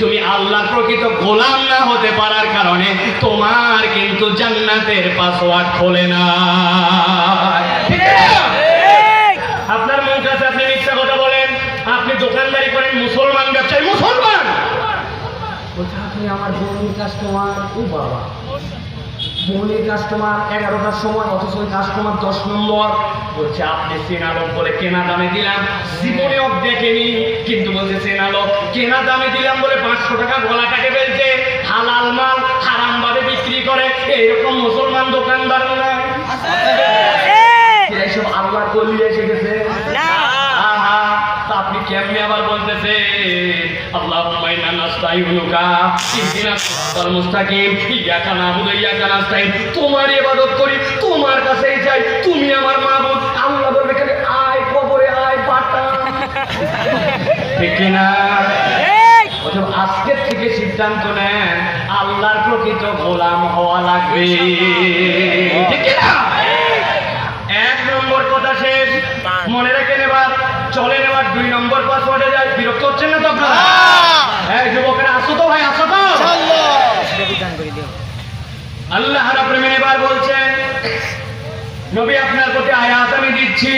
তুমি আল্লাহর প্রকৃত গোলাম না হতে পারার কারণে তোমার কিন্তু জান্নাতের পাসওয়ার্ড খোলে না। আপনার মন কাছে আপনি মিথ্যা কথা বলেন, আপনি দোকানদারি করেন, মুসলমান ব্যবসায়ী, মুসলমান বলছে আপনি আমার বোনের কাস্টমার। ও বাবা, বোনের কাস্টমার 11টার সময়, অথচ ওই কাস্টমার 10 নম্বর। বলছে আপনি চেনালোক বলে কেনা দামে দিলাম, জীবনেও দেখেনি, কিন্তু বলছে চেনালোক, কেনা দামে দিলাম বলে 500 টাকা গলা কাটে ফেলছে। হালাল মাল হারাম ভাবে বিক্রি করে, এইরকম মুসলমান দোকানদার না। এইসব আল্লাহ কলিয়ে এসে গেছে। আপনি কেমনি আবার বলতেছে আল্লাহুম্মা ইন্না নাস্তাইনুকা ইহদিনাস সিরাতাল মুস্তাকিম ইয়াকা না'বুদু ওয়া ইয়াকা নাস্তাইন। তোমার ইবাদত করি, তোমার কাছেই যাই, তুমি আমার মাবুদ। আল্লাহ বলবে খালি আয় কবরে আয় বাটা, ঠিক না? অথবা আজকের থেকে সিদ্ধান্ত নেন আল্লাহর প্রকৃত গোলাম হওয়া লাগবে, ঠিক না? 1 নম্বর কথা শেষ, মনে রাখেন। এবার চলেন, এবার 2 নম্বর পাসওয়ার্ডে যাই। বিরক্ত হচ্ছেন না তো আপনারা? হ্যাঁ যুবকেরা, আসো তো ভাই, আসো তো। আল্লাহ রাব্বুল আলামিন এবার বলছেন, নবী আপনার প্রতি আয়াত আমি দিচ্ছি।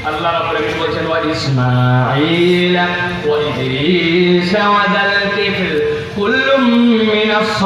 আল্লাহ রাব্বুল আলামিন বলছেন ওয়া ইসমাঈল ওয়া ইদ্রিস ওয়া যাল কিফল কুল্লুম মিনাস